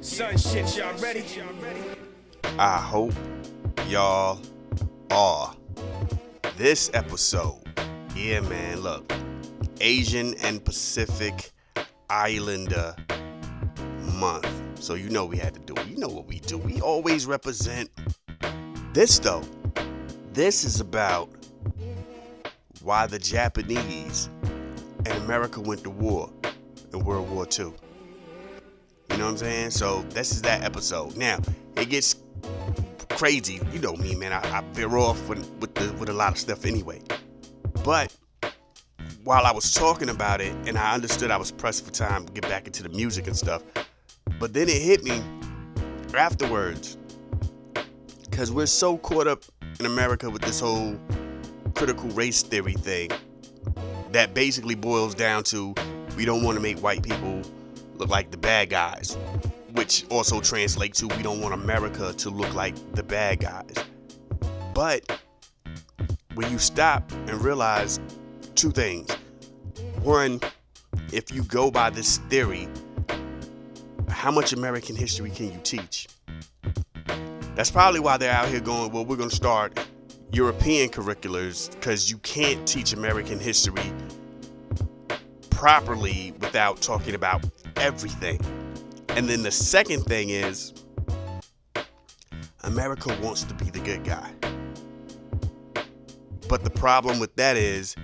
Son shit, y'all ready? I hope y'all are. This episode, yeah, man, look, Asian and Pacific Islander Month. So you know we had to do it. You know what we do. We always represent. This, though, this is about why the Japanese and America went to war in World War II. You know what I'm saying? So this is that episode. Now, it gets crazy. You know me, man. I veer off with a lot of stuff anyway. But while I was talking about it, and I understood I was pressed for time to get back into the music and stuff, but then it hit me afterwards, because we're so caught up in America with this whole critical race theory thing that basically boils down to we don't want to make white people look like the bad guys, which also translates to we don't want America to look like the bad guys. But when you stop and realize two things. One, if you go by this theory, how much American history can you teach? That's probably why they're out here going, well, we're going to start European curriculars, because you can't teach American history properly without talking about everything. And then the second thing is, America wants to be the good guy. But the problem with that is,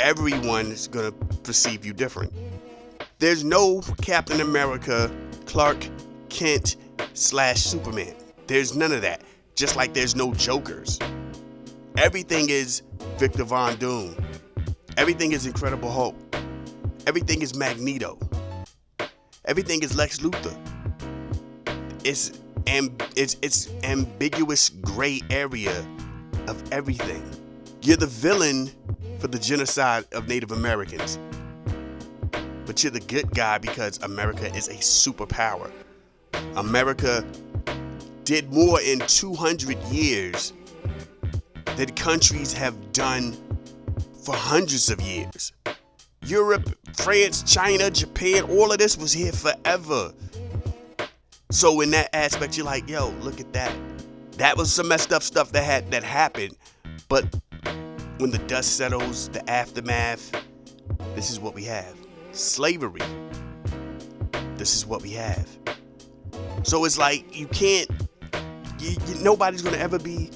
everyone is going to perceive you different. There's no Captain America, Clark Kent / Superman. There's none of that. Just like there's no Jokers. Everything is Victor Von Doom. Everything is Incredible Hulk. Everything is Magneto. Everything is Lex Luthor. It's ambiguous gray area of everything. You're the villain for the genocide of Native Americans, but you're the good guy because America is a superpower. America did more in 200 years than countries have done for hundreds of years. Europe, France, China, Japan, all of this was here forever. So in that aspect, you're like, yo, look at that. That was some messed up stuff that happened. But when the dust settles, the aftermath, this is what we have. Slavery. This is what we have. So it's like you can't, nobody's going to ever be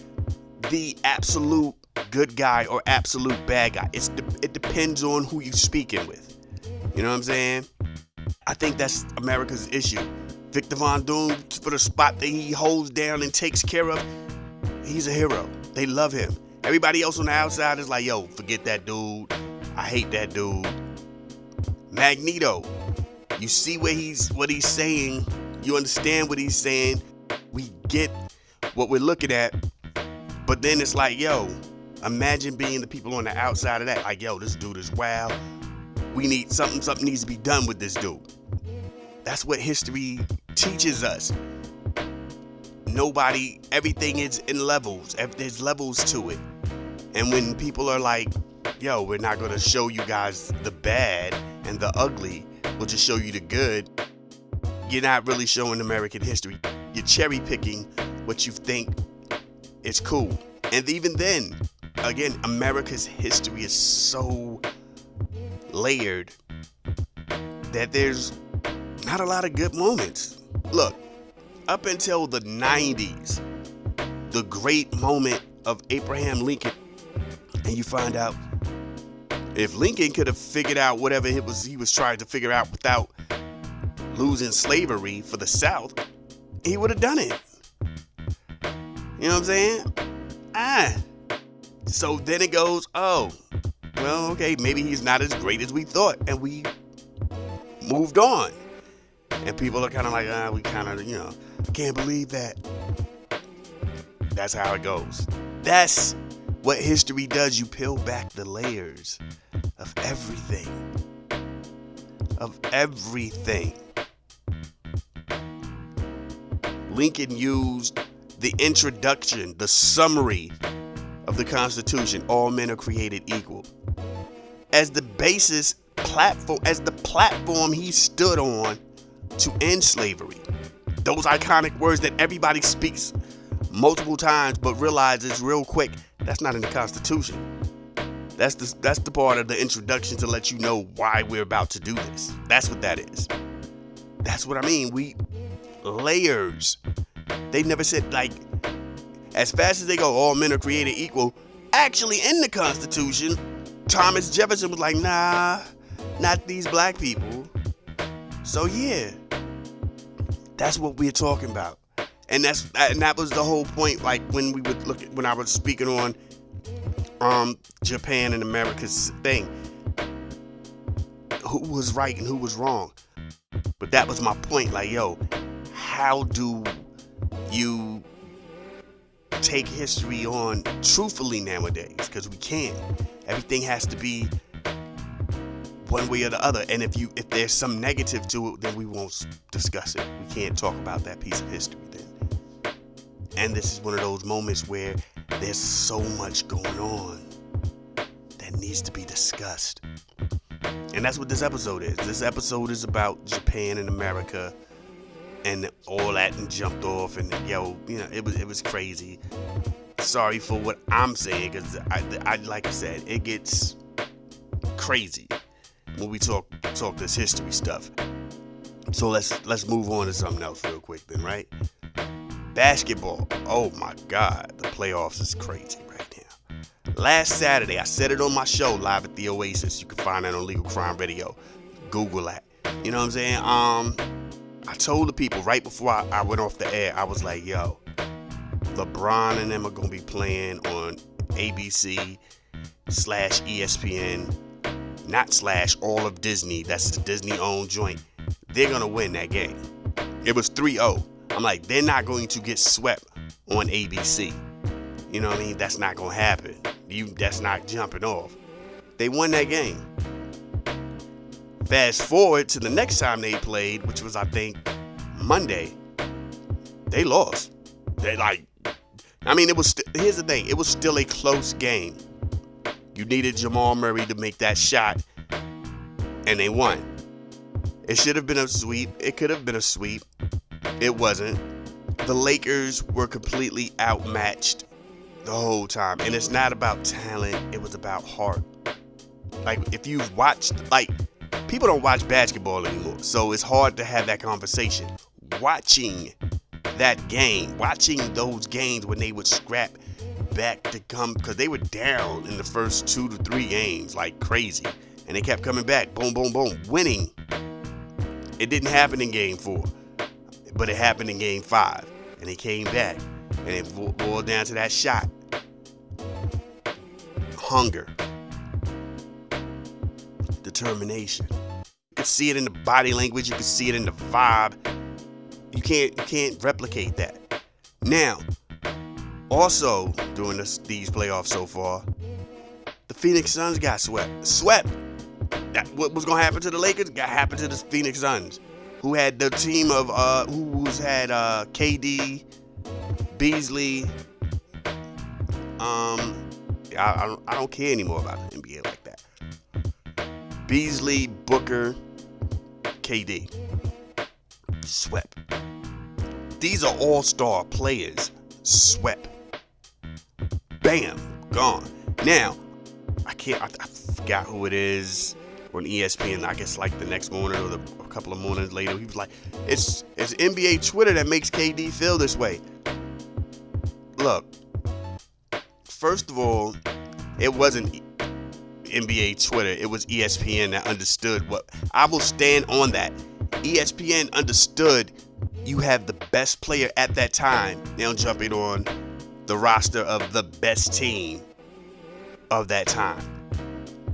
the absolute good guy or absolute bad guy. It depends on who you're speaking with. You know what I'm saying? I think that's America's issue. Victor Von Doom, for the spot that he holds down and takes care of, he's a hero. They love him. Everybody else on the outside is like, yo, forget that dude. I hate that dude. Magneto, you see what he's saying. You understand what he's saying. We get what we're looking at. But then it's like, yo, imagine being the people on the outside of that. Like, yo, this dude is wild. We need something needs to be done with this dude. That's what history teaches us. Everything is in levels. There's levels to it. And when people are like, yo, we're not going to show you guys the bad and the ugly, we'll just show you the good, you're not really showing American history. You're cherry picking what you think is cool. And even then, again, America's history is so layered that there's not a lot of good moments. Look, up until the 90s, the great moment of Abraham Lincoln, and you find out if Lincoln could have figured out whatever he was trying to figure out without losing slavery for the South, he would have done it. You know what I'm saying? So then it goes, oh, well, okay, maybe he's not as great as we thought, and we moved on. And people are kind of like, we kind of, I can't believe that. That's how it goes. That's what history does. You peel back the layers of everything. Of everything. Lincoln used the introduction, the summary of the Constitution, all men are created equal, as the basis platform, as the platform he stood on to end slavery. Those iconic words that everybody speaks multiple times but realizes real quick that's not in the Constitution. That's the part of the introduction to let you know why we're about to do this. That's what that is. That's what I mean. Layers. They never said, like, as fast as they go, all men are created equal. Actually, in the Constitution, Thomas Jefferson was like, nah, not these black people. So yeah, that's what we're talking about. And that was the whole point. Like when I was speaking on Japan and America's thing, who was right and who was wrong. But that was my point. Like, yo, how do you take history on truthfully nowadays? Because we can't. Everything has to be one way or the other. And if there's some negative to it, then we won't discuss it. We can't talk about that piece of history then. And this is one of those moments where there's so much going on that needs to be discussed. And that's what this episode is. This episode is about Japan and America and all that, and jumped off, and it was crazy. Sorry for what I'm saying, because I like I said, it gets crazy when we talk this history stuff. So let's move on to something else real quick then, right? Basketball. Oh my God, the playoffs is crazy right now. Last Saturday, I said it on my show, Live at the Oasis. You can find that on Legal Crime Radio. Google that. You know what I'm saying? I told the people right before I went off the air, I was like, yo, LeBron and them are going to be playing on ABC /ESPN, not / all of Disney. That's the Disney-owned joint. They're going to win that game. It was 3-0. I'm like, they're not going to get swept on ABC. You know what I mean? That's not going to happen. That's not jumping off. They won that game. Fast forward to the next time they played, which was, I think, Monday. They lost. Here's the thing. It was still a close game. You needed Jamal Murray to make that shot, and they won. It should have been a sweep. It could have been a sweep. It wasn't. The Lakers were completely outmatched the whole time. And it's not about talent. It was about heart. Like, if you've watched, people don't watch basketball anymore. So it's hard to have that conversation. Watching that game, watching those games when they would scrap back to come, because they were down in the first 2 to 3 games like crazy. And they kept coming back. Boom, boom, boom. Winning. It didn't happen in game 4. But it happened in game 5, and they came back, and it boiled down to that shot. Hunger. Determination. You can see it in the body language. You can see it in the vibe. You can't replicate that. Now, also during these playoffs so far, the Phoenix Suns got swept. What was gonna happen to the Lakers got happened to the Phoenix Suns, who had the team of who's had KD, Beasley. I don't care anymore about the NBA like that. Beasley, Booker, KD, swept. These are all-star players. Swept. Bam, gone. Now, I forgot who it is on ESPN. I guess like the next morning or a couple of mornings later, he was like, it's NBA Twitter that makes KD feel this way. Look, first of all, it wasn't NBA Twitter. It was ESPN that understood what. I will stand on that. ESPN understood you have the best player at that time now jumping on the roster of the best team of that time.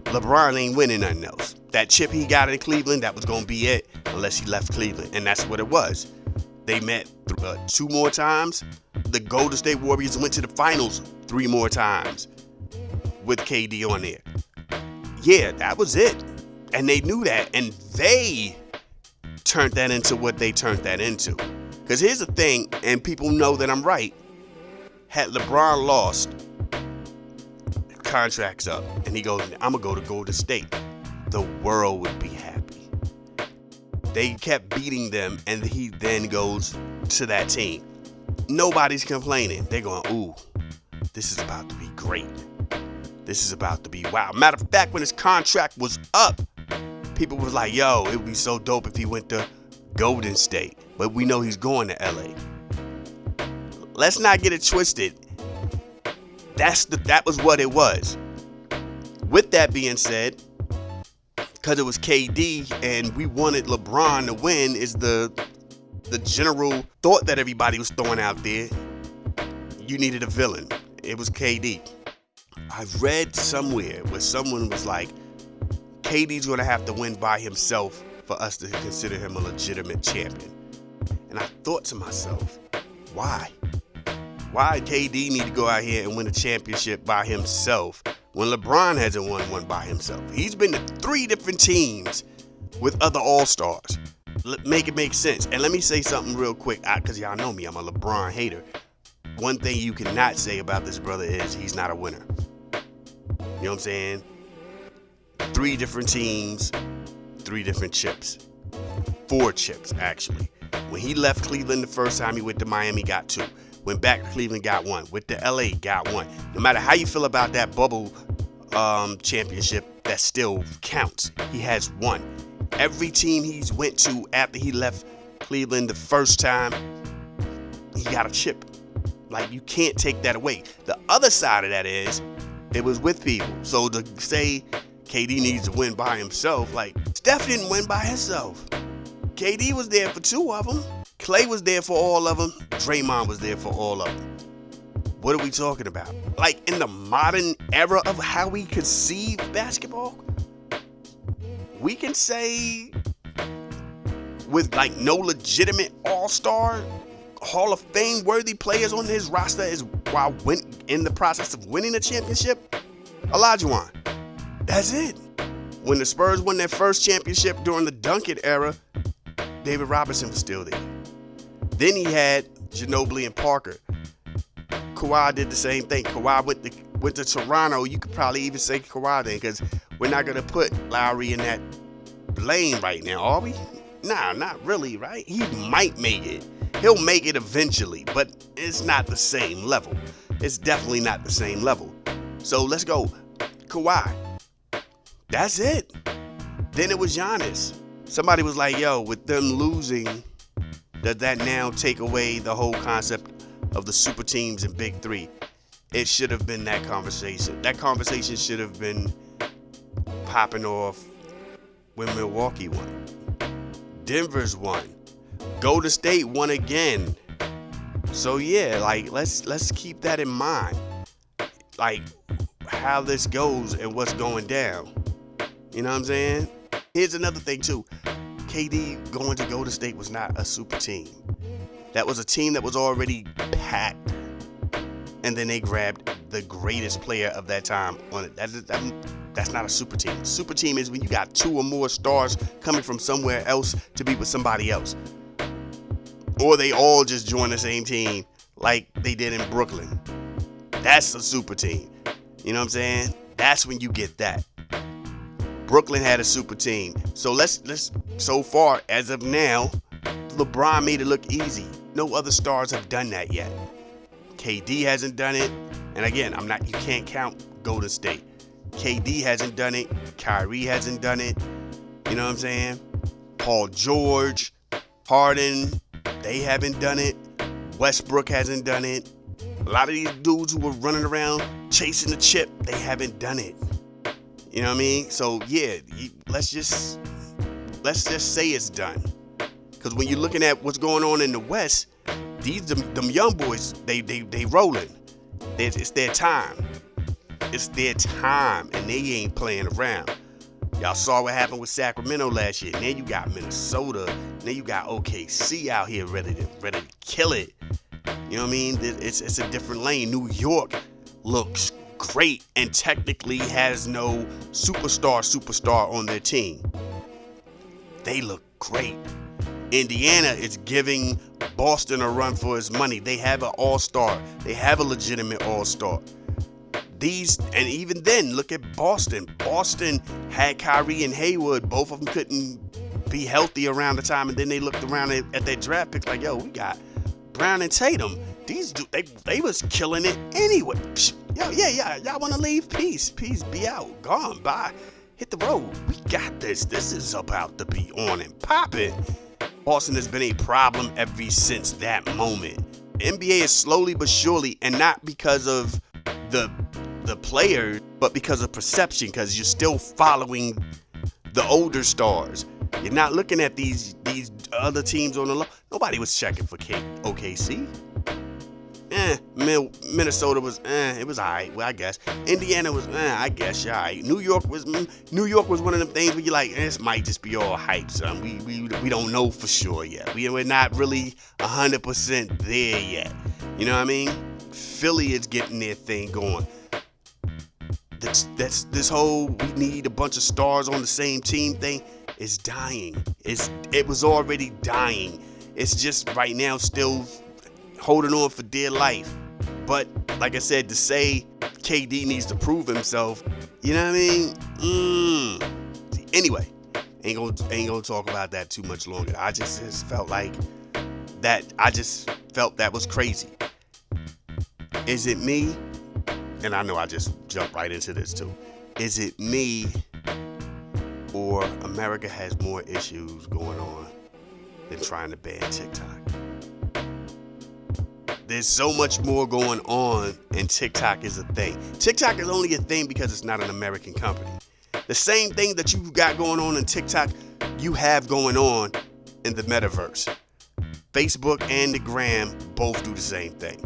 LeBron ain't winning nothing else. That chip he got in Cleveland, that was going to be it unless he left Cleveland. And that's what it was. They met 2 more times. The Golden State Warriors went to the finals 3 more times with KD on there. Yeah, that was it. And they knew that. And they turned that into what they turned that into. Because here's the thing, and people know that I'm right. Had LeBron lost, contract's up, and he goes, I'm going to go to Golden State, the world would be happy. They kept beating them, and he then goes to that team. Nobody's complaining. They're going, ooh, this is about to be great. This is about to be wow. Matter of fact, when his contract was up, people was like, yo, it would be so dope if he went to Golden State. But we know he's going to LA. Let's not get it twisted. That was what it was. With that being said, because it was KD and we wanted LeBron to win is the general thought that everybody was throwing out there. You needed a villain. It was KD. I read somewhere where someone was like, KD's going to have to win by himself for us to consider him a legitimate champion. And I thought to myself, why? Why KD need to go out here and win a championship by himself when LeBron hasn't won one by himself? He's been to 3 different teams with other all-stars. Make it make sense. And let me say something real quick, because y'all know me, I'm a LeBron hater. One thing you cannot say about this brother is he's not a winner. You know what I'm saying? 3 different teams, 3 different chips. 4 chips, actually. When he left Cleveland the first time, he went to Miami, got 2. Went back to Cleveland, got 1. Went to LA, got 1. No matter how you feel about that bubble championship, that still counts. He has 1. Every team he's went to after he left Cleveland the first time, he got a chip. Like, you can't take that away. The other side of that is, it was with people. So to say KD needs to win by himself, like, Steph didn't win by himself. KD was there for 2 of them. Clay was there for all of them. Draymond was there for all of them. What are we talking about? Like, in the modern era of how we conceive basketball, we can say with like no legitimate all-star Hall of Fame worthy players on his roster is while in the process of winning a championship, Olajuwon. That's it. When the Spurs won their first championship during the Duncan era, David Robinson was still there. Then he had Ginobili and Parker. Kawhi did the same thing. Kawhi went to Toronto. You could probably even say Kawhi then, because we're not going to put Lowry in that lane right now, are we? Nah, not really, right? He might make it. He'll make it eventually, but it's not the same level. It's definitely not the same level. So let's go. Kawhi. That's it. Then it was Giannis. Somebody was like, yo, with them losing, does that now take away the whole concept of the super teams and big 3? It should have been that conversation. That conversation should have been popping off when Milwaukee won. Denver's won. Golden State won again. So yeah, like let's keep that in mind. Like how this goes and what's going down. You know what I'm saying? Here's another thing too. KD going to Golden State was not a super team. That was a team that was already packed. And then they grabbed the greatest player of that time on it. That's not a super team. Super team is when you got 2 or more stars coming from somewhere else to be with somebody else. Or they all just join the same team like they did in Brooklyn. That's a super team. You know what I'm saying? That's when you get that. Brooklyn had a super team. So let's so far as of now, LeBron made it look easy. No other stars have done that yet. KD hasn't done it. And again, you can't count Golden State. KD hasn't done it. Kyrie hasn't done it. You know what I'm saying? Paul George, Harden, they haven't done it. Westbrook hasn't done it. A lot of these dudes who were running around chasing the chip, they haven't done it. You know what I mean? So yeah, let's just say it's done. Because when you're looking at what's going on in the West, them young boys, they rolling. It's their time. It's their time, and they ain't playing around. Y'all saw what happened with Sacramento last year. Now you got Minnesota. Now you got OKC out here ready to kill it. You know what I mean? It's a different lane. New York looks great and technically has no superstar on their team. They look great. Indiana is giving Boston a run for his money. They have an all-star. They have a legitimate all-star. And even then, look at Boston. Boston had Kyrie and Hayward. Both of them couldn't be healthy around the time, and then they looked around at their draft picks like, yo, we got Brown and Tatum. These dudes, they was killing it anyway. Yo, yeah, y'all want to leave? Peace, be out, gone, bye. Hit the road. We got this. This is about to be on and popping. Boston has been a problem ever since that moment. The NBA is slowly but surely, and not because of the players, but because of perception, because you're still following the older stars. You're not looking at these other teams on the low. Nobody was checking for OKC. Minnesota was it was alright. Well, I guess Indiana was I guess alright. New York was one of them things where you're like, this might just be all hype, son. We don't know for sure yet. We're not really 100% there yet. You know what I mean? Philly is getting their thing going. That's this whole we need a bunch of stars on the same team thing is dying. It was already dying. It's just right now still holding on for dear life. But like I said, to say KD needs to prove himself, you know what I mean? Anyway, ain't gonna talk about that too much longer. I just felt like that. I just felt that was crazy. Is it me? And I know I just jumped right into this too. Is it me, or America has more issues going on than trying to ban TikTok? There's so much more going on, and TikTok is a thing. TikTok is only a thing because it's not an American company. The same thing that you got going on in TikTok, you have going on in the metaverse. Facebook and the Gram both do the same thing.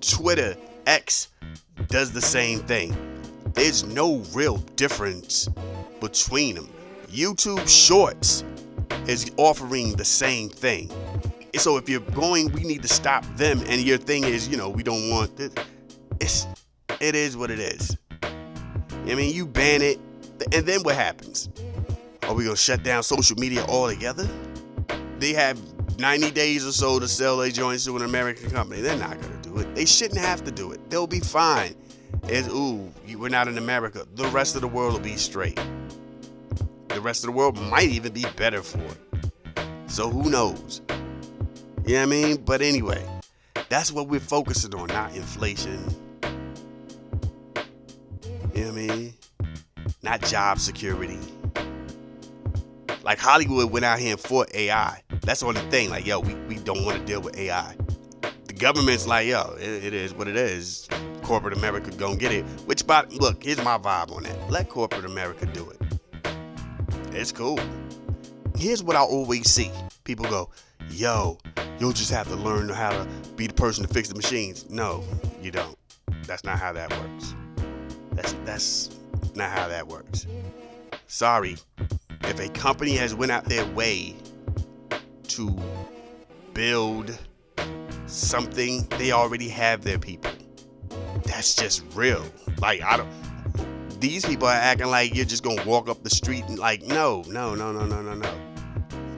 Twitter, X, does the same thing. There's no real difference between them. YouTube Shorts is offering the same thing. So if you're going, we need to stop them, and your thing is, we don't want it. It is what it is. I mean, you ban it, and then what happens? Are we gonna shut down social media altogether? They have 90 days or so to sell their joints to an American company. They're not gonna do it. They shouldn't have to do it. They'll be fine. We're not in America. The rest of the world will be straight. The rest of the world might even be better for it. So who knows? You know what I mean? But anyway, that's what we're focusing on, not inflation. You know what I mean? Not job security. Like Hollywood went out here and fought AI. That's the only thing. Like, yo, we don't want to deal with AI. The government's like, yo, it is what it is. Corporate America gonna get it. Look, here's my vibe on that. Let corporate America do it. It's cool. Here's what I always see. People go, yo, you'll just have to learn how to be the person to fix the machines. No, you don't. That's not how that works. That's not how that works. Sorry. If a company has went out their way to build something, they already have their people. That's just real. Like, these people are acting like you're just gonna walk up the street and like, no.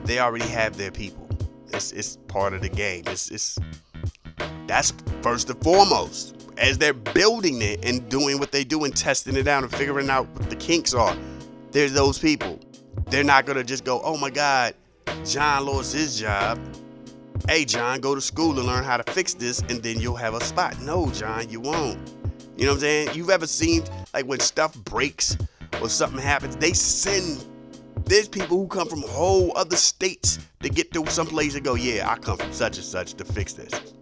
They already have their people. It's part of the game. That's first and foremost. As they're building it and doing what they do and testing it out and figuring out what the kinks are, there's those people. They're not gonna just go, oh my God, John lost his job. Hey, John, go to school to learn how to fix this, and then you'll have a spot. No, John, you won't. You know what I'm saying? You've ever seen, like, when stuff breaks or something happens, there's people who come from whole other states to get to some place and go, yeah, I come from such and such to fix this.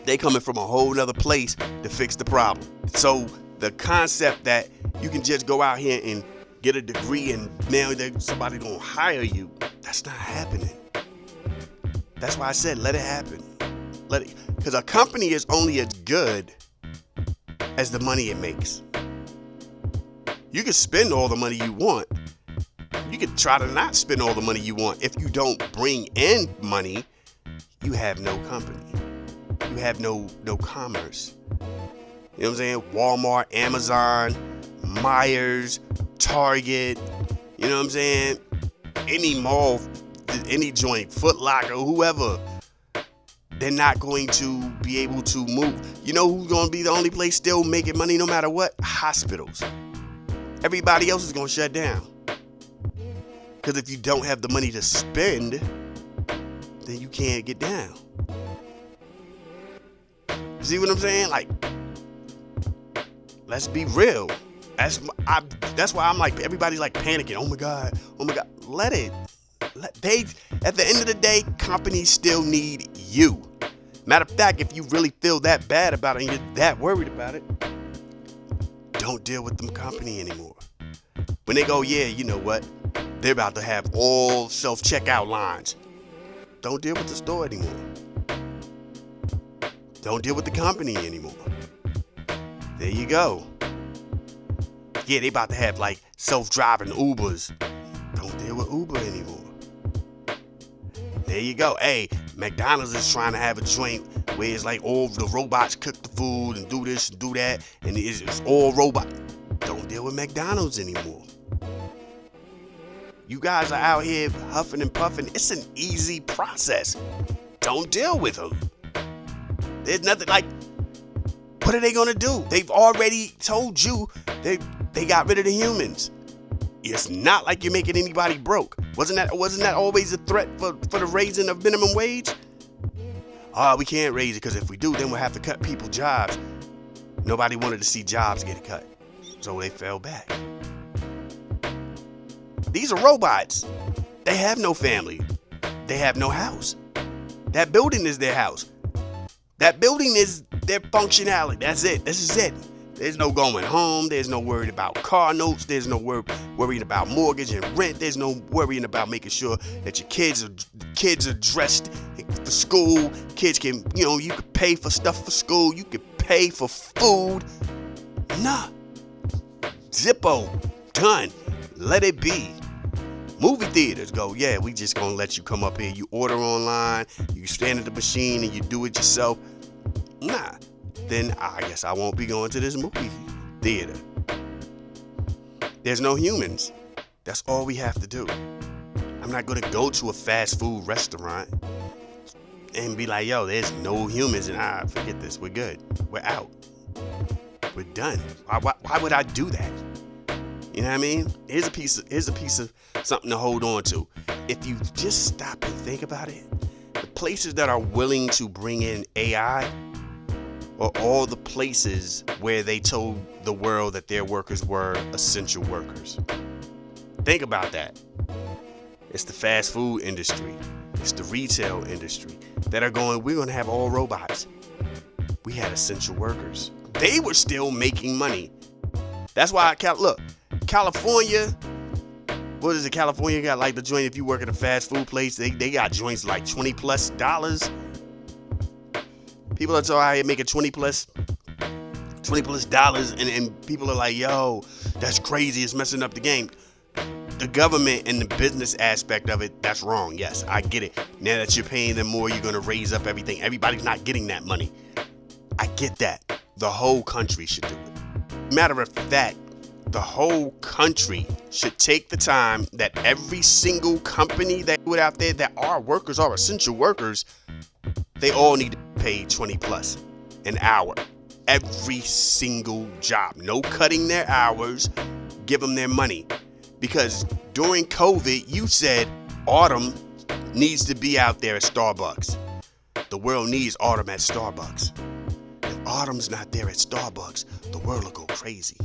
They coming from a whole other place to fix the problem. So the concept that you can just go out here and get a degree and now somebody gonna hire you, that's not happening. That's why I said let it happen. Because a company is only as good as the money it makes. You can spend all the money you want. You can try to not spend all the money you want. If you don't bring in money, you have no company. You have no commerce. You know what I'm saying? Walmart, Amazon, Myers, Target, you know what I'm saying? Any mall, any joint, Foot Locker, whoever, they're not going to be able to move. You know who's going to be the only place still making money no matter what? Hospitals. Everybody else is going to shut down. Because if you don't have the money to spend, then you can't get down. See what I'm saying? Like, let's be real. That's why I'm like, everybody's like panicking. Oh my God. Let it. At the end of the day, companies still need you. Matter of fact, if you really feel that bad about it and you're that worried about it, don't deal with them company anymore. When they go, yeah, you know what? They're about to have all self-checkout lines. Don't deal with the store anymore. Don't deal with the company anymore. There you go. Yeah, they about to have like self-driving Ubers. Don't deal with Uber anymore. There you go. Hey, McDonald's is trying to have a joint where it's like all the robots cook the food and do this and do that, and it's all robot. Don't deal with McDonald's anymore. You guys are out here huffing and puffing. It's an easy process. Don't deal with them. There's nothing like, what are they gonna do? They've already told you they got rid of the humans. It's not like you're making anybody broke. Wasn't that always a threat for the raising of minimum wage? We can't raise it because if we do, then we'll have to cut people's jobs. Nobody wanted to see jobs get cut, so they fell back. These are robots. They have no family. They have no house. That building is their house. That building is their functionality. That's it. This is it. There's no going home. There's no worried about car notes. There's no worrying about mortgage and rent. There's no worrying about making sure that your kids are dressed for school. Kids can, you can pay for stuff for school. You can pay for food. Nah. Zippo. Done. Let it be. Movie theaters go, yeah, we just gonna let you come up here. You order online. You stand at the machine and you do it yourself. Nah. Then I guess I won't be going to this movie theater. There's no humans. That's all we have to do. I'm not going to go to a fast food restaurant and be like, yo, there's no humans, and forget this. We're good. We're out. We're done. Why would I do that? You know what I mean? Here's a piece of something to hold on to. If you just stop and think about it, the places that are willing to bring in AI are all the places where they told the world that their workers were essential workers. Think about that. It's the fast food industry. It's the retail industry that are going, we're going to have all robots. We had essential workers. They were still making money. That's why, California, what is it? California got like the joint, if you work at a fast food place, they got joints like $20+. People are so out here making $20+ and people are like, yo, that's crazy. It's messing up the game. The government and the business aspect of it, that's wrong. Yes, I get it. Now that you're paying them more, you're going to raise up everything. Everybody's not getting that money. I get that. The whole country should do it. Matter of fact, the whole country should take the time that every single company that put out there that are workers, are essential workers, they all need to pay $20+ an hour. Every single job. No cutting their hours. Give them their money. Because during COVID, you said Autumn needs to be out there at Starbucks. The world needs Autumn at Starbucks. If Autumn's not there at Starbucks, the world will go crazy.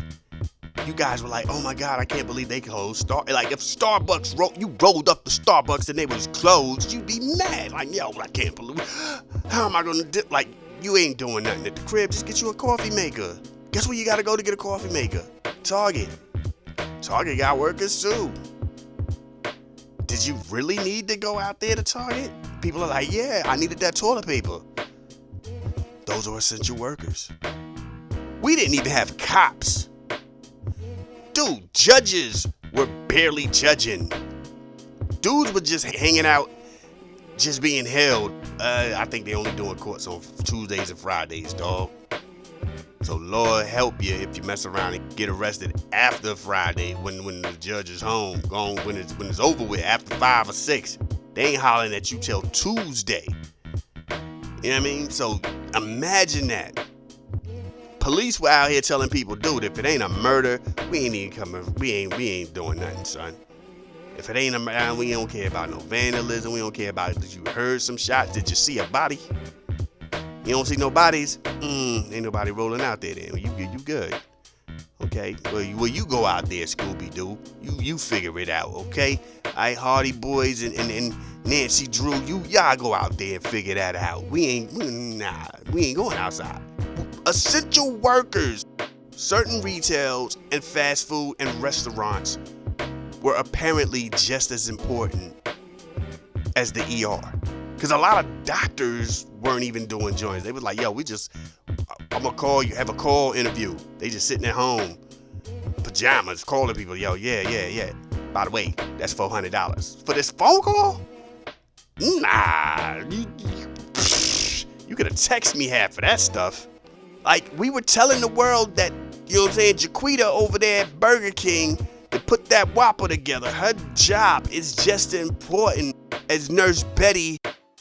You guys were like, oh my God, I can't believe they closed. Like if Starbucks rolled up the Starbucks and they was closed, you'd be mad. Like, yo, I can't believe. How am I gonna do? Like, you ain't doing nothing at the crib. Just get you a coffee maker. Guess where you gotta go to get a coffee maker? Target. Target got workers too. Did you really need to go out there to Target? People are like, yeah, I needed that toilet paper. Those are essential workers. We didn't even have cops. Dude, judges were barely judging. Dudes were just hanging out, just being held. I think they only doing courts on Tuesdays and Fridays, dog. So Lord help you if you mess around and get arrested after Friday when the judge is home, gone when it's over with after 5 or 6. They ain't hollering at you till Tuesday. You know what I mean? So imagine that. Police were out here telling people, dude, if it ain't a murder, we ain't even coming. We ain't doing nothing, son. If it ain't around, we don't care about no vandalism. We don't care about, did you heard some shots? Did you see a body? You don't see no bodies? Ain't nobody rolling out there then. You good. Okay? Well, you go out there, Scooby-Doo. You figure it out, okay? All right, Hardy Boys and Nancy Drew, y'all go out there and figure that out. We ain't going outside. Essential workers. Certain retails and fast food and restaurants were apparently just as important as the ER. Because a lot of doctors weren't even doing joints. They was like, yo, I'm going to call you, have a call interview. They just sitting at home, pajamas, calling people, yo, yeah. By the way, that's $400. For this phone call? Nah, you could have texted me half of that stuff. Like, we were telling the world that, you know what I'm saying, Jaquita over there at Burger King, to put that Whopper together, her job is just as important as Nurse Betty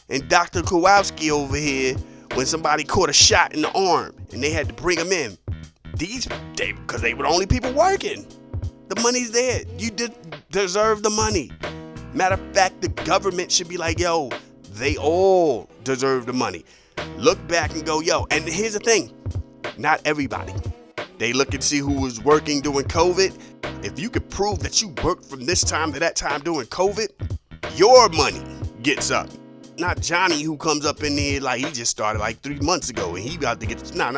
and Dr. Kowalski over here when somebody caught a shot in the arm and they had to bring them in. Because they were the only people working. The money's there. You deserve the money. Matter of fact, the government should be like, yo, they all deserve the money. Look back and go, yo, and here's the thing. Not everybody. They look and see who was working during COVID. If you could prove that you worked from this time to that time during COVID, your money gets up. Not Johnny who comes up in there like he just started like 3 months ago and he about to get, no.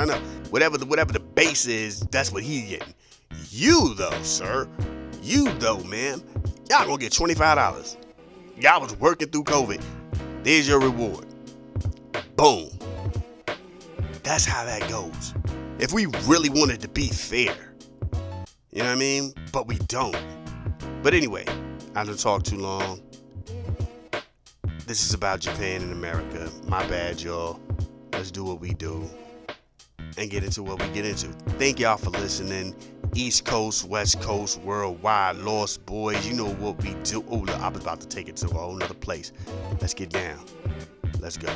Whatever the base is, that's what he's getting. You though, sir. You though, ma'am. Y'all gonna get $25. Y'all was working through COVID. There's your reward. Boom. That's how that goes. If we really wanted to be fair. You know what I mean? But we don't. But anyway, I done talked too long. This is about Japan and America. My bad, y'all. Let's do what we do and get into what we get into. Thank y'all for listening. East Coast, West Coast, worldwide, Lost Boys. You know what we do. Oh, look, I was about to take it to a whole nother place. Let's get down. Let's go.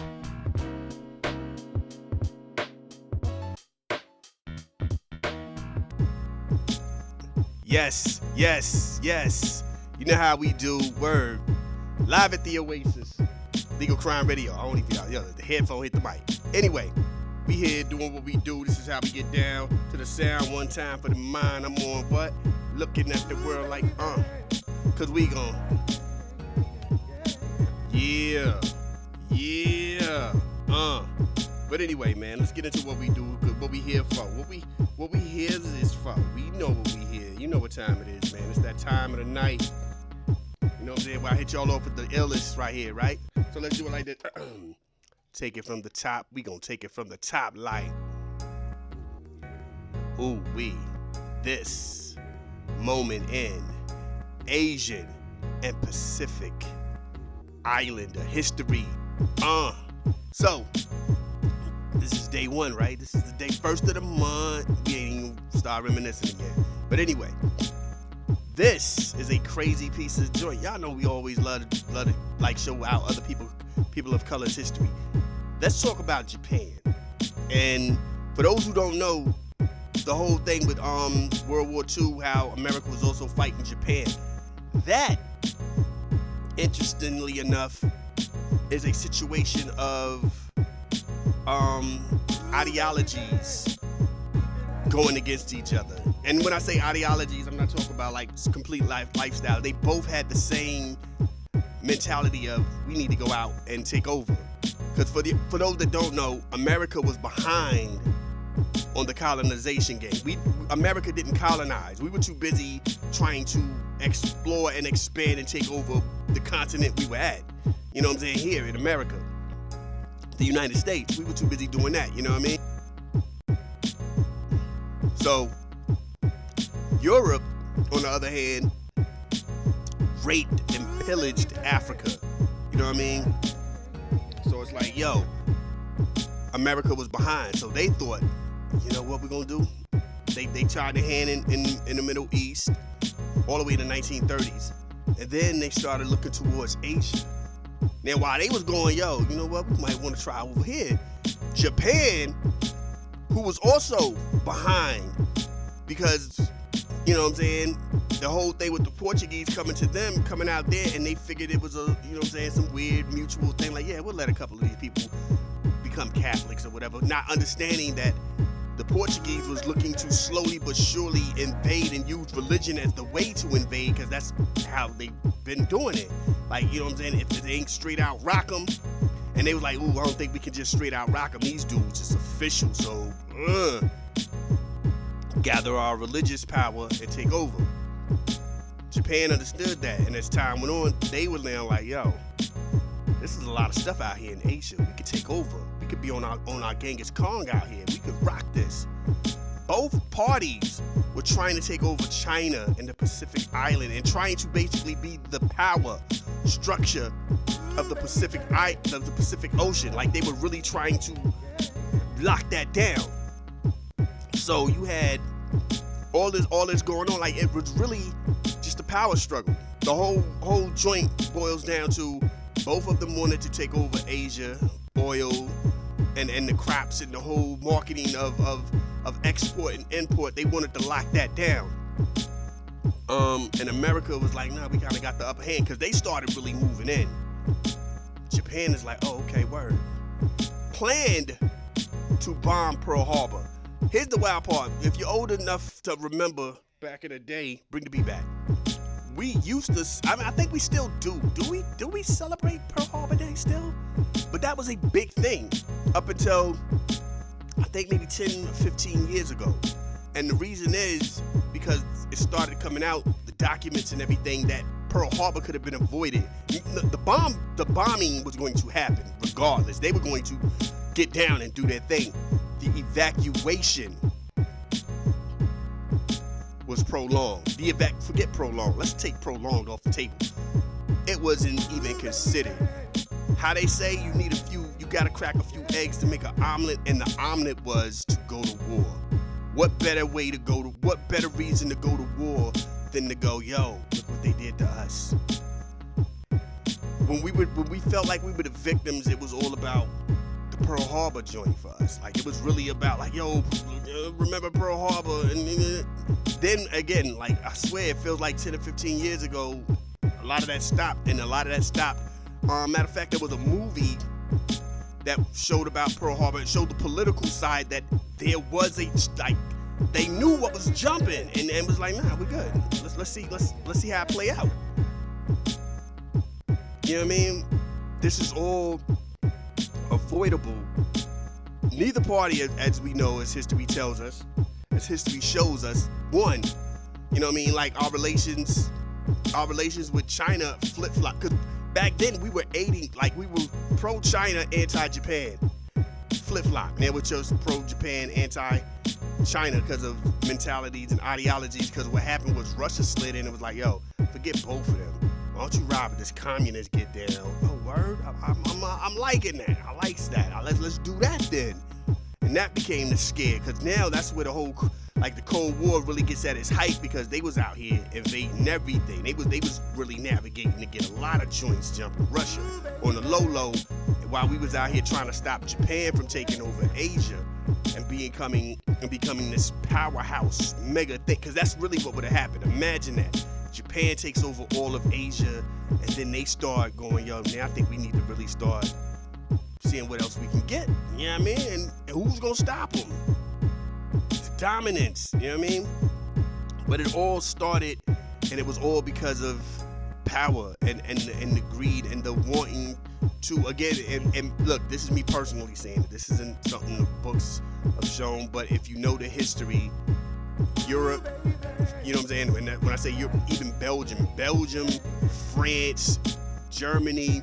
Yes. You know how we do. Word. Live at the Oasis. Legal Crime Radio. I don't even, yo, the headphone hit the mic. Anyway, we here doing what we do. This is how we get down to the sound. One time for the mind. I'm on what? Looking at the world like, cause we gon' Yeah. But anyway, man, let's get into what we do, what we here for. What we here is for. We know what we here. You know what time it is, man. It's that time of the night. You know what I'm saying? Well, I hit y'all off with the illest right here, right? So let's do it like this. Take it from the top. We gonna take it from the top like. Ooh wee. This moment in Asian and Pacific Islander history. So this is day one, right? This is the day first of the month. We ain't even start reminiscing again. But anyway, this is a crazy piece of joint. Y'all know we always love to like show out other people of color's history. Let's talk about Japan. And for those who don't know, the whole thing with World War II, how America was also fighting Japan. That, interestingly enough, is a situation of ideologies going against each other. And when I say ideologies, I'm not talking about like complete lifestyle. They both had the same mentality of we need to go out and take over. Because for those that don't know, America was behind on the colonization game. America didn't colonize. We were too busy trying to explore and expand and take over the continent we were at. You know what I'm saying? Here in America, the United States, we were too busy doing that. You know what I mean? So Europe, on the other hand, raped and pillaged Africa. You know what I mean? So it's like, yo, America was behind. So they thought, you know what we're gonna do? They tried their hand in the Middle East all the way to the 1930s. And then they started looking towards Asia. Now, while they was going, yo, you know what? We might want to try over here. Japan, who was also behind because, you know what I'm saying, the whole thing with the Portuguese coming to them, coming out there, and they figured it was a, you know what I'm saying, some weird mutual thing. Like, yeah, we'll let a couple of these people become Catholics or whatever, not understanding that the Portuguese was looking to slowly but surely invade and use religion as the way to invade, because that's how they've been doing it. Like, you know what I'm saying? If they ain't straight out rock them, and they was like, ooh, I don't think we can just straight out rock them. These dudes, it's official, so gather our religious power and take over. Japan understood that, and as time went on, they were now like, yo, this is a lot of stuff out here in Asia. We could take over. We could be on our Genghis Khan out here. We could rock this. Both parties were trying to take over China and the Pacific Island and trying to basically be the power structure of the Pacific Ocean. Like, they were really trying to lock that down. So you had all this going on. Like, it was really just a power struggle. The whole joint boils down to both of them wanted to take over Asia, oil, and the crops and the whole marketing of export and import. They wanted to lock that down. And America was like, nah, we kind of got the upper hand, because they started really moving in. Japan is like, oh, okay, word. Planned to bomb Pearl Harbor. Here's the wild part. If you're old enough to remember back in the day, bring the beat back. We used to, I think we still do. Do we celebrate Pearl Harbor Day still? But that was a big thing up until, I think, maybe 10 or 15 years ago. And the reason is because it started coming out, the documents and everything, that Pearl Harbor could have been avoided. The bombing was going to happen regardless. They were going to get down and do their thing. The evacuation was prolonged. Forget prolonged. Let's take prolonged off the table. It wasn't even considered. How they say you gotta crack a few eggs to make an omelet, and the omelet was to go to war. What better reason to go to war than to go, yo, look what they did to us. When we felt like we were the victims, it was all about the Pearl Harbor joint for us. Like, it was really about, like, yo, remember Pearl Harbor? And then again, like, I swear it feels like 10 or 15 years ago, a lot of that stopped. Matter of fact, there was a movie that showed about Pearl Harbor. It showed the political side, that there was they knew what was jumping, and was like, nah, we're good. Let's see how it play out. You know what I mean? This is all avoidable. Neither party, as we know, as history tells us, as history shows us, won. You know what I mean? Like, our relations with China flip-flop. Because back then we were we were pro-China, anti-Japan. Flip-flop. They were just pro-Japan, anti-China because of mentalities and ideologies. Because what happened was Russia slid in and was like, yo, forget both of them. Why don't you ride with this communist get down? Oh, word? I'm liking that. I likes that. Let's do that then. And that became the scare, because now that's where the whole, like, the Cold War really gets at its height, because they was out here invading everything. They was really navigating to get a lot of joints jumping Russia on the low, while we was out here trying to stop Japan from taking over Asia and becoming this powerhouse mega thing. Because that's really what would have happened. Imagine that. Japan takes over all of Asia, and then they start going, yo, now I think we need to really start seeing what else we can get. You know what I mean? And who's gonna stop them? It's dominance. You know what I mean? But it all started, and it was all because of power and the greed and the wanting to, again, and look, this is me personally saying it. This isn't something the books have shown, but if you know the history, Europe, you know what I'm saying? When I say Europe, even Belgium, France, Germany,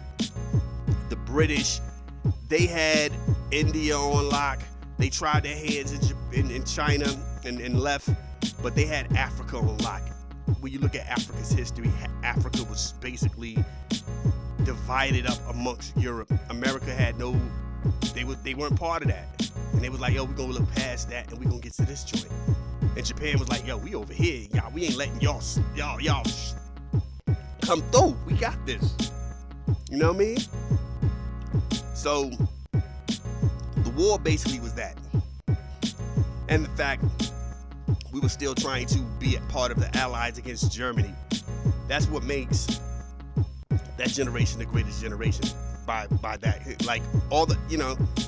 the British, they had India on lock. They tried their hands in China and left, but they had Africa on lock. When you look at Africa's history, Africa was basically divided up amongst Europe. America had they weren't part of that. And they was like, yo, we're gonna look past that and we're gonna get to this joint. And Japan was like, yo, we over here, y'all, we ain't letting y'all come through. We got this. You know what I mean? So the war basically was that. And the fact we were still trying to be a part of the Allies against Germany. That's what makes that generation the greatest generation. By that, like all the,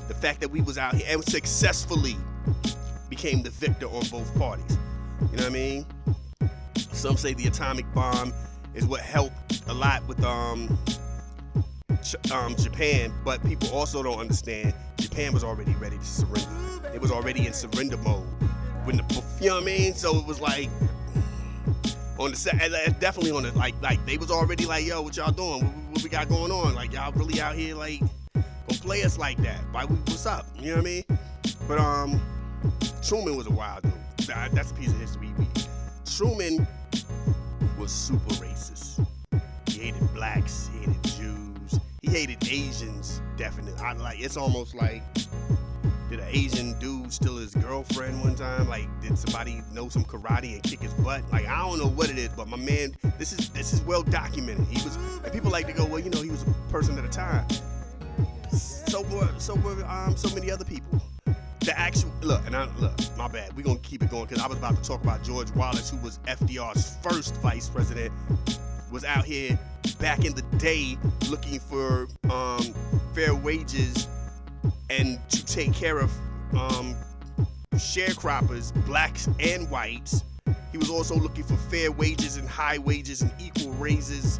the fact that we was out here and successfully became the victor on both parties. You know what I mean? Some say the atomic bomb is what helped a lot with Japan, but people also don't understand Japan was already ready to surrender. It was already in surrender mode when you know what I mean? So it was like on the definitely on the like they was already like, yo, what y'all doing? What we got going on? Like, y'all really out here like gonna play us like that? What's up? You know what I mean? But Truman was a wild dude. That's a piece of history. Truman was super racist. He hated blacks. He hated Jews. He hated Asians. Definitely. It's almost like, did an Asian dude steal his girlfriend one time? Like, did somebody know some karate and kick his butt? Like, I don't know what it is, but my man, this is well documented. He was, and people like to go, well, he was a person at a time. So many other people. The actual look, my bad. We're gonna keep it going because I was about to talk about George Wallace, who was FDR's first vice president, was out here back in the day looking for fair wages and to take care of sharecroppers, blacks and whites. He was also looking for fair wages and high wages and equal wages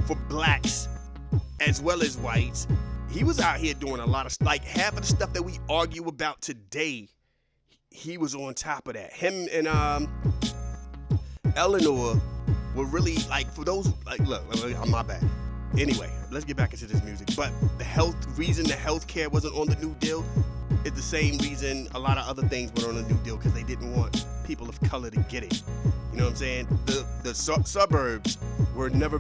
for blacks as well as whites. He was out here doing a lot of, like, half of the stuff that we argue about today, he was on top of that. Him and Eleanor were really, like, for those, like, look, my bad. Anyway, let's get back into this music. But the reason the healthcare wasn't on the New Deal is the same reason a lot of other things were on the New Deal, because they didn't want people of color to get it. You know what I'm saying? The suburbs were never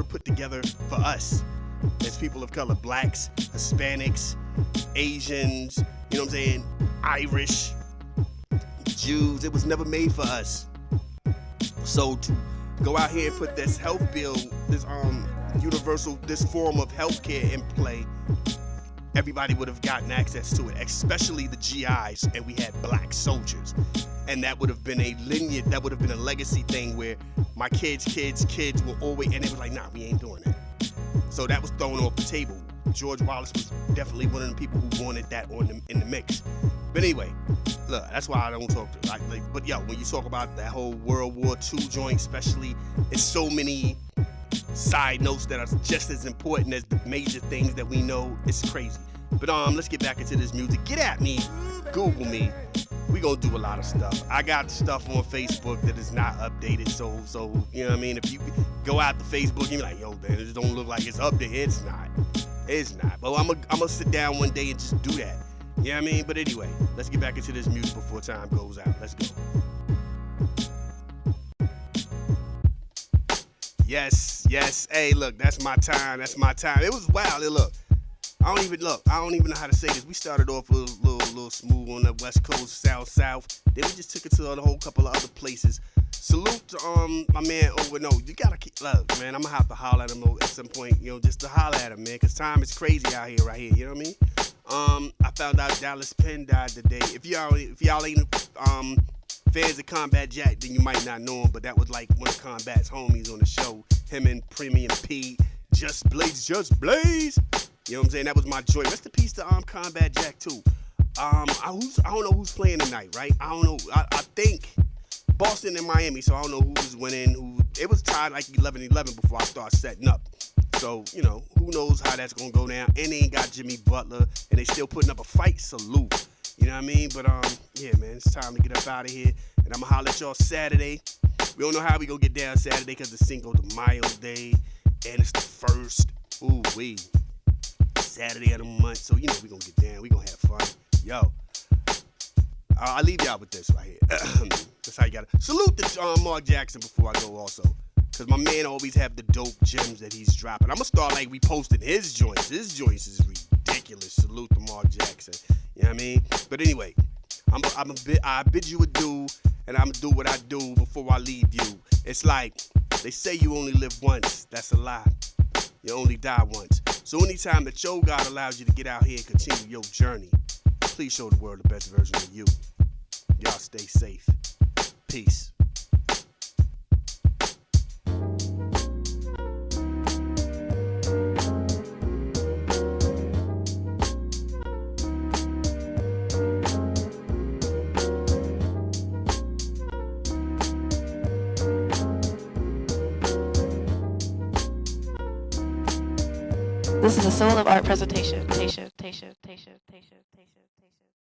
put together for us as people of color, blacks, Hispanics, Asians, you know what I'm saying, Irish, Jews. It was never made for us. So to go out here and put this health bill, this universal, this form of healthcare in play, everybody would have gotten access to it, especially the GIs, and we had black soldiers. And that would have been a lineage, that would have been a legacy thing where my kids were always, and it was like, nah, we ain't doing that. So that was thrown off the table. George Wallace was definitely one of the people who wanted that in the mix. But anyway, look, that's why I don't talk to but yo, when you talk about that whole World War II joint, especially, it's so many side notes that are just as important as the major things that we know. It's crazy. But let's get back into this music. Get at me, Google me. We gonna do a lot of stuff. I got stuff on Facebook that is not updated, so you know what I mean. If you go out to Facebook and be like, yo, man, it don't look like it's updated. It's not. But I'm gonna sit down one day and just do that. You know what I mean? But anyway, let's get back into this music before time goes out. Let's go. Yes. Hey, look, that's my time. It was wild. Look, I don't even know how to say this. We started off a little smooth on the West Coast, South. Then we just took it to a whole couple of other places. Salute to my man over. No, you gotta keep love, man. I'm gonna have to holler at him at some point, just to holler at him, man, cause time is crazy out here, right here. You know what I mean? I found out Dallas Penn died today. If y'all ain't fans of Combat Jack, then you might not know him, but that was like one of Combat's homies on the show. Him and Premium P, Just Blaze. You know what I'm saying? That was my joy. Rest in peace to Combat Jack too. I don't know who's playing tonight, right? I don't know. I think Boston and Miami, so I don't know who's winning. It was tied like 11-11 before I start setting up. So, who knows how that's gonna go down. And they ain't got Jimmy Butler, and they still putting up a fight. Salute. You know what I mean? But yeah, man, it's time to get up out of here. And I'ma holler at y'all Saturday. We don't know how we gonna get down Saturday because it's Cinco de Mayo Day, and it's the first Saturday of the month. So we gonna get down. We gonna have fun. Yo, I'll leave y'all with this right here. That's how you gotta salute to Mark Jackson before I go also. Cause my man always have the dope gems that he's dropping. I'm gonna start like reposting his joints. His joints is ridiculous. Salute to Mark Jackson. You know what I mean? But anyway, I bid you adieu, and I'm gonna do what I do before I leave you. It's like they say you only live once. That's a lie. You only die once. So anytime that your God allows you to get out here and continue your journey, please please show the world the best version of you. Y'all stay safe. Peace. This is a Soul of Art presentation.